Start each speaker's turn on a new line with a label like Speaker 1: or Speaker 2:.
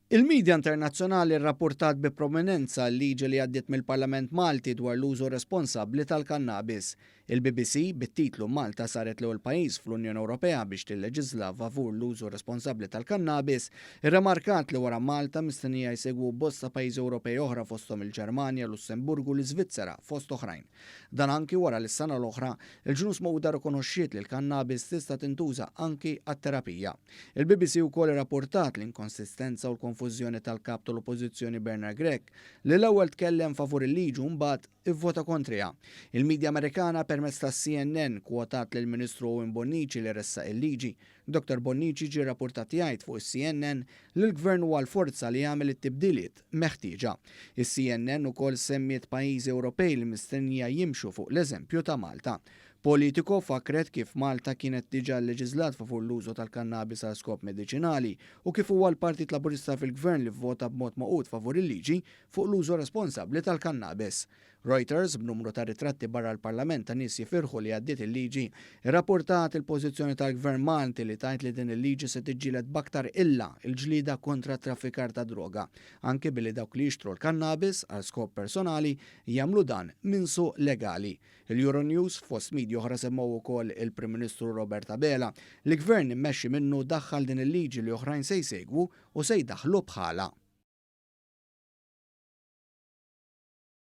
Speaker 1: Il-medja internazzjonali rrapportat bi prominenza l-liġi li għaddiet mill-Parlament Malti dwar l-użu responsabbli tal-kannabis. Il-BBC bit-titlu Malta saret l-ewwel pajjiż fl-Unjoni Ewropea biex tilleġisla favur l-użu responsabbli tal-kannabis, irremarkat li wara Malta mistennija jsegwu bosta pajjiżi Ewropej oħra fosthom il-Ġermanja, Lussemburgu u l-Iżvizzera fost oħrajn. Dan anki wara li s-sena l-oħra il-ġnus Magħquda rikonoxxiet li l-kannabis tista' tintuża anki għat-terapija. Il-BBC wkoll irrapportat l-inkonsistenza u l-konfużjoni tal-kap tal-Oppożizzjoni Bernard Gregg li l-ewwel tkellem favur il-liġi u mbagħad ivvota kontriha. Il-medja Amerikana permezz tas-CNN kwotat lill Ministru Owen Bonnici li ressaq il-liġi. Dr. Bonnici ġie rapportat jgħid fuq is-CNN li l-Gvern huwa l-forza li jagħmel it-tibdiliet meħtieġa. Is-CNN ukoll semmiet pajjiżi Ewropej li mistennija jimxu fuq l-eżempju ta' Malta. Politico fakret kif Malta kienet diġà leġislat favur l-użu tal-kannabis għal skop mediċinali u kif huwa l-Partit Laburista fil-Gvern li vvota b'mod maqut favur il-liġi fuq l-użu responsabbli tal-kannabis. Reuters, b'numru ta' ritratti barra l-Parlament ta' nies jifirħu li għaddiet il-liġi, irrapportat il-pożizzjoni tal-Gvern Malti li tajt li din il-liġi se tiġġieled b'aktar illa il-ġlida kontra traffikar ta' droga, anke billi dawk li jixtru l-kannabis għal skop personali jagħmlu dan minn suq legali. Il-Euronews fost medja oħra semmew ukoll il-Prim Ministru Robert Abela li gvern immexxi minnu daħħal din il-liġi li oħrajn se jsegwu u se jdaħħlu bħala.